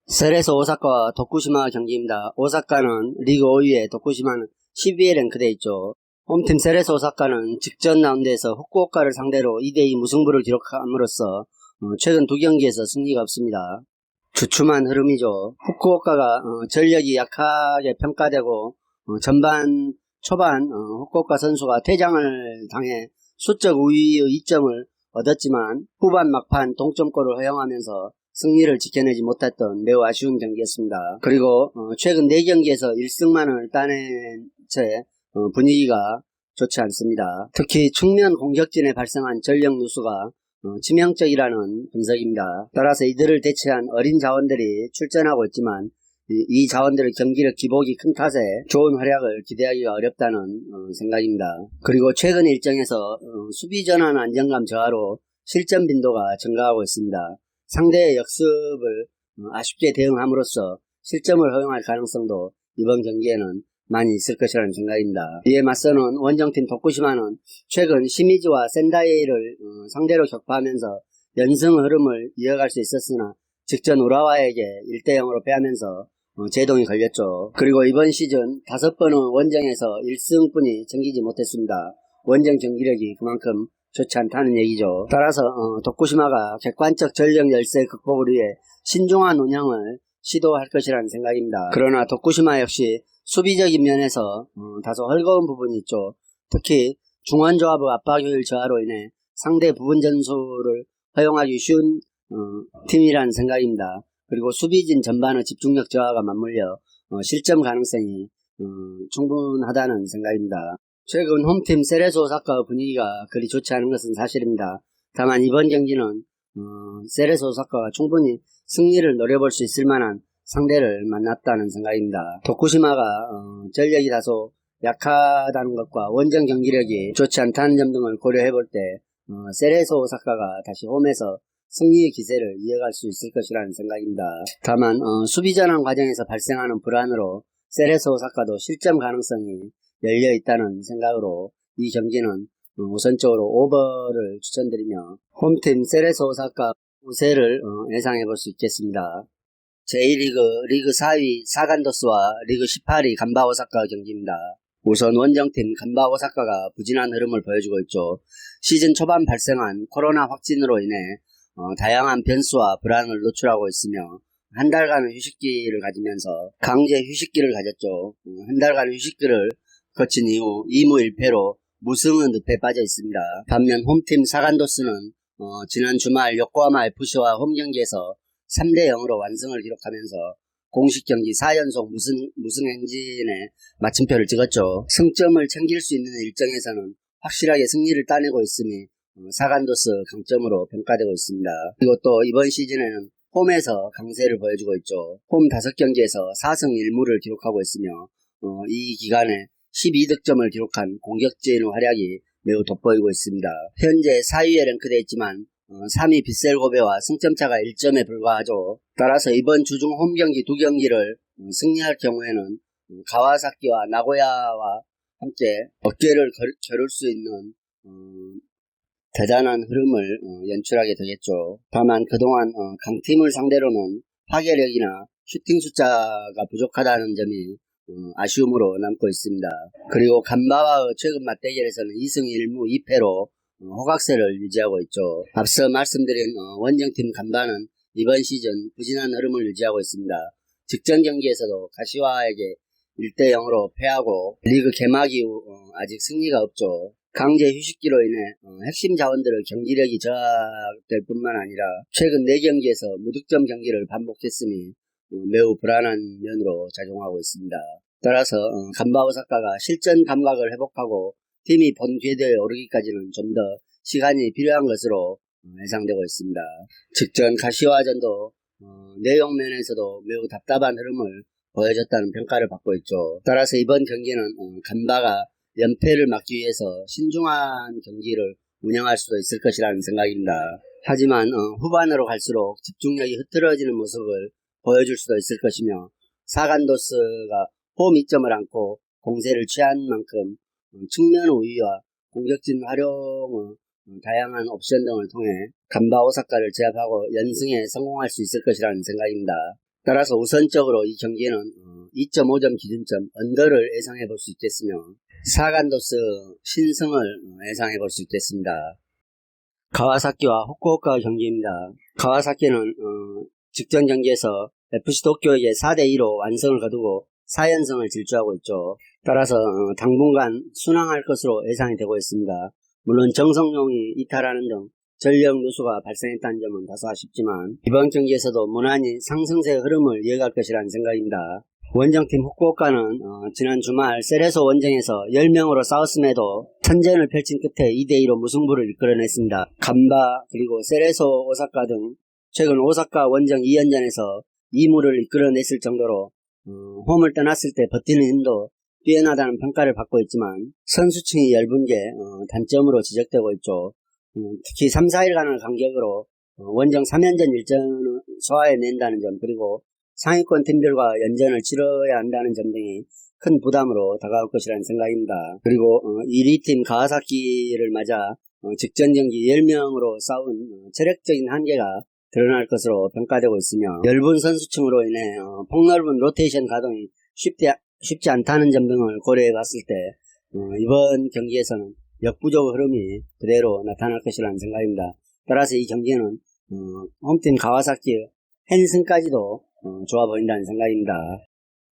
세레소 오사카와 도쿠시마 경기입니다. 오사카는 리그 5위에 도쿠시마는 12위에 랭크되어 있죠. 홈팀 세레소 오사카는 직전 라운드에서 후쿠오카를 상대로 2대2 무승부를 기록함으로써 최근 두 경기에서 승리가 없습니다. 주춤한 흐름이죠. 후쿠오카가 전력이 약하게 평가되고 전반 초반 후쿠오카 선수가 퇴장을 당해 수적 우위의 2점을 얻었지만 후반 막판 동점골을 허용하면서 승리를 지켜내지 못했던 매우 아쉬운 경기였습니다. 그리고 최근 4경기에서 1승만을 따낸 채 분위기가 좋지 않습니다. 특히 측면 공격진에 발생한 전력 누수가 치명적이라는 분석입니다. 따라서 이들을 대체한 어린 자원들이 출전하고 있지만 이 자원들의 경기력 기복이 큰 탓에 좋은 활약을 기대하기가 어렵다는 생각입니다. 그리고 최근 일정에서 수비 전환 안정감 저하로 실점 빈도가 증가하고 있습니다. 상대의 역습을 아쉽게 대응함으로써 실점을 허용할 가능성도 이번 경기에는 많이 있을 것이라는 생각입니다. 이에 맞서는 원정팀 도쿠시마는 최근 시미즈와 센다이를 상대로 격파하면서 연승 흐름을 이어갈 수 있었으나 직전 우라와에게 1대0으로 패하면서 제동이 걸렸죠. 그리고 이번 시즌 5번의 원정에서 1승뿐이 챙기지 못했습니다. 원정 경기력이 그만큼 좋지 않다는 얘기죠. 따라서 도쿠시마가 객관적 전력 열세 극복을 위해 신중한 운영을 시도할 것이라는 생각입니다. 그러나 도쿠시마 역시 수비적인 면에서 다소 헐거운 부분이 있죠. 특히 중원조합의 압박 효율 저하로 인해 상대 부분 전술을 허용하기 쉬운 팀이라는 생각입니다. 그리고 수비진 전반의 집중력 저하가 맞물려 실점 가능성이 충분하다는 생각입니다. 최근 홈팀 세레소 오사카의 분위기가 그리 좋지 않은 것은 사실입니다. 다만 이번 경기는 세레소 오사카가 충분히 승리를 노려볼 수 있을 만한 상대를 만났다는 생각입니다. 도쿠시마가 전력이 다소 약하다는 것과 원정 경기력이 좋지 않다는 점 등을 고려해볼 때 세레소 오사카가 다시 홈에서 승리의 기세를 이어갈 수 있을 것이라는 생각입니다. 다만 수비 전환 과정에서 발생하는 불안으로 세레소 오사카도 실점 가능성이 열려있다는 생각으로 이 경기는 우선적으로 오버를 추천드리며 홈팀 세레소 오사카 우세를 예상해볼 수 있겠습니다. 제1리그 리그 4위 사간도스와 리그 18위 간바 오사카 경기입니다. 우선 원정팀 간바 오사카가 부진한 흐름을 보여주고 있죠. 시즌 초반 발생한 코로나 확진으로 인해 다양한 변수와 불안을 노출하고 있으며 한 달간의 휴식기를 가지면서 강제 휴식기를 가졌죠. 한 달간의 휴식기를 거친 이후 2무 1패로 무승의 늪에 빠져 있습니다. 반면 홈팀 사간도스는 지난 주말 요코하마 FC와 홈경기에서 3대0으로 완승을 기록하면서 공식 경기 4연속 무승 행진에 마침표를 찍었죠. 승점을 챙길 수 있는 일정에서는 확실하게 승리를 따내고 있으니 사간도스 강점으로 평가되고 있습니다. 그리고 또 이번 시즌에는 홈에서 강세를 보여주고 있죠. 홈 5경기에서 4승 1무를 기록하고 있으며 이 기간에 12득점을 기록한 공격진의 활약이 매우 돋보이고 있습니다. 현재 4위에 랭크되어 있지만 3위 빗셀고베와 승점차가 1점에 불과하죠. 따라서 이번 주중 홈경기 2경기를 승리할 경우에는 가와사키와 나고야와 함께 어깨를 겨룰 수 있는 대단한 흐름을 연출하게 되겠죠. 다만 그동안 강팀을 상대로는 파괴력이나 슈팅 숫자가 부족하다는 점이 아쉬움으로 남고 있습니다. 그리고 간바와의 최근 맞대결에서는 2승 1무 2패로 호각세를 유지하고 있죠. 앞서 말씀드린 원정팀 간바는 이번 시즌 부진한 흐름을 유지하고 있습니다. 직전 경기에서도 가시와에게 1대0으로 패하고 리그 개막 이후 아직 승리가 없죠. 강제 휴식기로 인해 핵심 자원들의 경기력이 저하될 뿐만 아니라 최근 4경기에서 무득점 경기를 반복했으니 매우 불안한 면으로 작용하고 있습니다. 따라서 간바 오사카가 실전 감각을 회복하고 팀이 본 궤도에 오르기까지는 좀 더 시간이 필요한 것으로 예상되고 있습니다. 직전 가시와전도 내용 면에서도 매우 답답한 흐름을 보여줬다는 평가를 받고 있죠. 따라서 이번 경기는 간바가 연패를 막기 위해서 신중한 경기를 운영할 수도 있을 것이라는 생각입니다. 하지만 후반으로 갈수록 집중력이 흐트러지는 모습을 보여줄 수도 있을 것이며 사간도스가 홈 이점을 안고 공세를 취한 만큼 측면 우위와 공격진 활용의 다양한 옵션 등을 통해 간바 오사카를 제압하고 연승에 성공할 수 있을 것이라는 생각입니다. 따라서 우선적으로 이 경기는 2.5점 기준점 언더를 예상해 볼 수 있겠으며 사간도스 신승을 예상해 볼 수 있겠습니다. 가와사키와 후쿠오카 경기입니다. 가와사키는 직전 경기에서 FC 도쿄에게 4대2로 완승을 거두고 4연승을 질주하고 있죠. 따라서 당분간 순항할 것으로 예상이 되고 있습니다. 물론 정성용이 이탈하는 등 전력 누수가 발생했다는 점은 다소 아쉽지만 이번 경기에서도 무난히 상승세 흐름을 이어갈 것이라는 생각입니다. 원정팀 후쿠오카는 지난 주말 세레소 원정에서 10명으로 싸웠음에도 선전을 펼친 끝에 2대2로 무승부를 이끌어냈습니다. 간바 그리고 세레소 오사카 등 최근 오사카 원정 2연전에서 2무를 이끌어냈을 정도로 홈을 떠났을 때 버티는 힘도 뛰어나다는 평가를 받고 있지만 선수층이 얇은 게 단점으로 지적되고 있죠. 특히 3, 4일간의 간격으로 원정 3연전 일정을 소화해낸다는 점 그리고 상위권 팀들과 연전을 치러야 한다는 점 등이 큰 부담으로 다가올 것이라는 생각입니다. 그리고 1위 팀 가와사키를 맞아 직전 경기 10명으로 싸운 체력적인 한계가 드러날 것으로 평가되고 있으며 얇은 선수층으로 인해 폭넓은 로테이션 가동이 쉽지 않다는 점 등을 고려해 봤을 때 이번 경기에서는 역부족 흐름이 그대로 나타날 것이라는 생각입니다. 따라서 이 경기는 홈팀 가와사키의 헨승까지도 좋아 보인다는 생각입니다.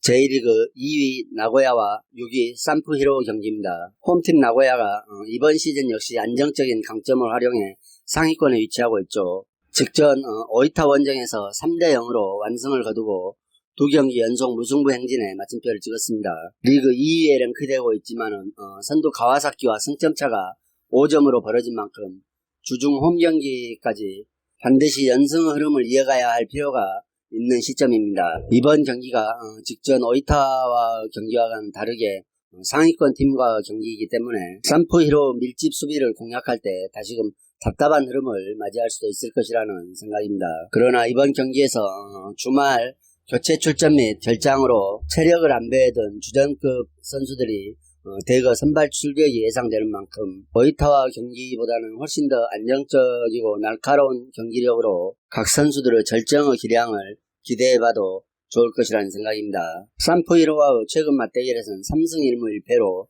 J리그 2위 나고야와 6위 산프히로 경기입니다. 홈팀 나고야가 이번 시즌 역시 안정적인 강점을 활용해 상위권에 위치하고 있죠. 직전 오이타 원정에서 3대0으로 완승을 거두고 2경기 연속 무승부 행진에 마침표를 찍었습니다. 리그 2위에 랭크되고 있지만은 선두 가와사키와 승점차가 5점으로 벌어진 만큼 주중 홈 경기까지 반드시 연승 흐름을 이어가야 할 필요가 있는 시점입니다. 이번 경기가 직전 오이타와 경기와는 다르게 상위권 팀과 경기이기 때문에 산프히로 밀집 수비를 공략할 때 다시금 답답한 흐름을 맞이할 수도 있을 것이라는 생각입니다. 그러나 이번 경기에서 주말 교체 출전 및 결장으로 체력을 안배해둔 주전급 선수들이 대거 선발 출격이 예상되는 만큼 오이타와 경기보다는 훨씬 더 안정적이고 날카로운 경기력으로 각 선수들의 절정의 기량을 기대해봐도 좋을 것이라는 생각입니다. 산프히로와의 최근 맞대결에서는 3승 1무 1패로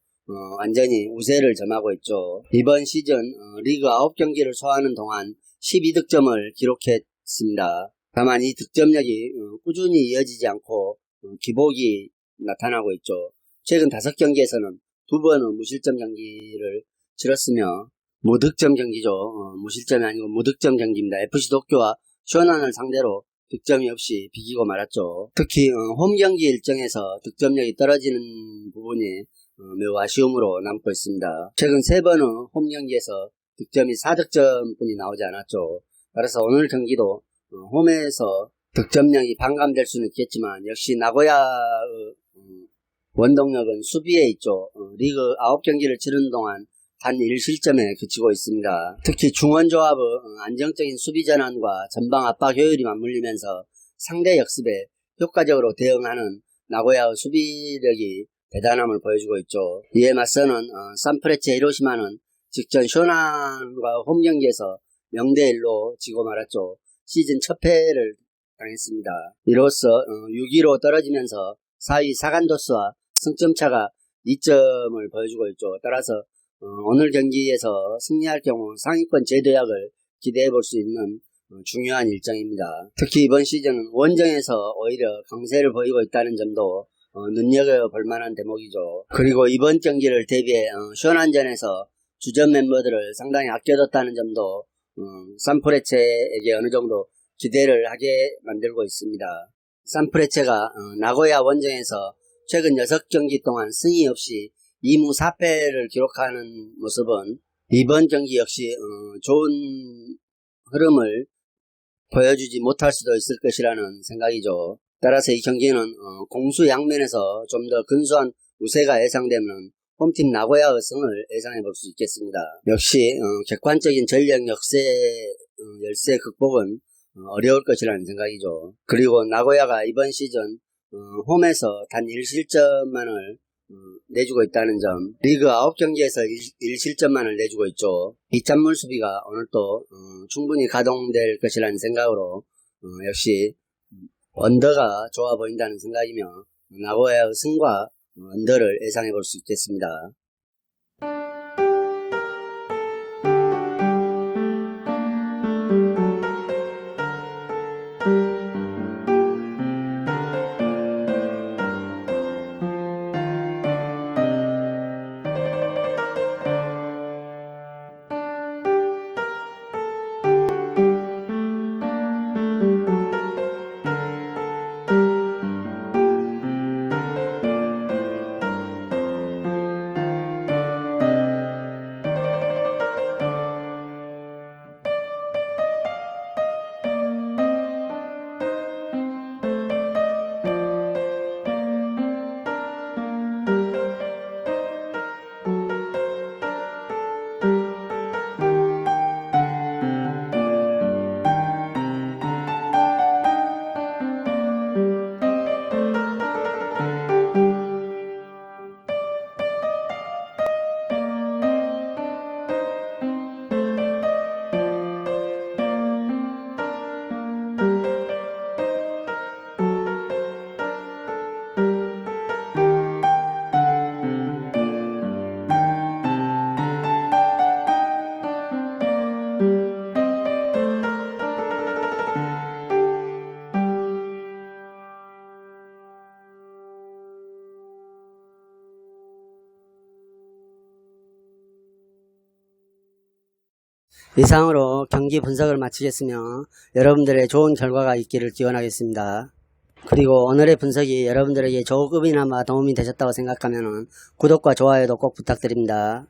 완전히 우세를 점하고 있죠. 이번 시즌 리그 9경기를 소화하는 동안 12득점을 기록했습니다. 다만 이 득점력이 꾸준히 이어지지 않고 기복이 나타나고 있죠. 최근 5경기에서는 2번의 무실점 경기를 치렀으며 무득점 경기죠. 무실점이 아니고 무득점 경기입니다. FC 도쿄와 쇼난을 상대로 득점이 없이 비기고 말았죠. 특히 홈 경기 일정에서 득점력이 떨어지는 부분이 매우 아쉬움으로 남고 있습니다. 최근 3번의 홈 경기에서 득점이 4득점뿐이 나오지 않았죠. 따라서 오늘 경기도 홈에서 득점량이 반감될 수는 있겠지만 역시 나고야의 원동력은 수비에 있죠. 리그 9경기를 치르는 동안 단 1실점에 그치고 있습니다. 특히 중원조합의 안정적인 수비 전환과 전방 압박 효율이 맞물리면서 상대 역습에 효과적으로 대응하는 나고야의 수비력이 대단함을 보여주고 있죠. 이에 맞서는 산프레체 히로시마는 직전 쇼난과 홈 경기에서 0대1로 지고 말았죠. 시즌 첫 패를 당했습니다. 이로써 6위로 떨어지면서 4위 사간도스와 승점차가 2점을 보여주고 있죠. 따라서 오늘 경기에서 승리할 경우 상위권 재도약을 기대해 볼 수 있는 중요한 일정입니다. 특히 이번 시즌은 원정에서 오히려 강세를 보이고 있다는 점도 눈여겨볼 만한 대목이죠. 그리고 이번 경기를 대비해 쇼난전에서 주전 멤버들을 상당히 아껴뒀다는 점도 산프레체에게 어느 정도 기대를 하게 만들고 있습니다. 산프레체가 나고야 원정에서 최근 6경기 동안 승이 없이 2무 4패를 기록하는 모습은 이번 경기 역시 좋은 흐름을 보여주지 못할 수도 있을 것이라는 생각이죠. 따라서 이 경기는 공수 양면에서 좀 더 근소한 우세가 예상되면 홈팀 나고야의 승을 예상해 볼 수 있겠습니다. 역시 객관적인 전력 열세 극복은 어려울 것이라는 생각이죠. 그리고 나고야가 이번 시즌 홈에서 단 1실점만을 내주고 있다는 점, 리그 9경기에서 1실점만을 내주고 있죠. 빗잔물 수비가 오늘 또 충분히 가동될 것이라는 생각으로 역시 언더가 좋아 보인다는 생각이며 나고야의 승과 언더를 예상해 볼 수 있겠습니다. 이상으로 경기 분석을 마치겠으며 여러분들의 좋은 결과가 있기를 기원하겠습니다. 그리고 오늘의 분석이 여러분들에게 조금이나마 도움이 되셨다고 생각하면 구독과 좋아요도 꼭 부탁드립니다.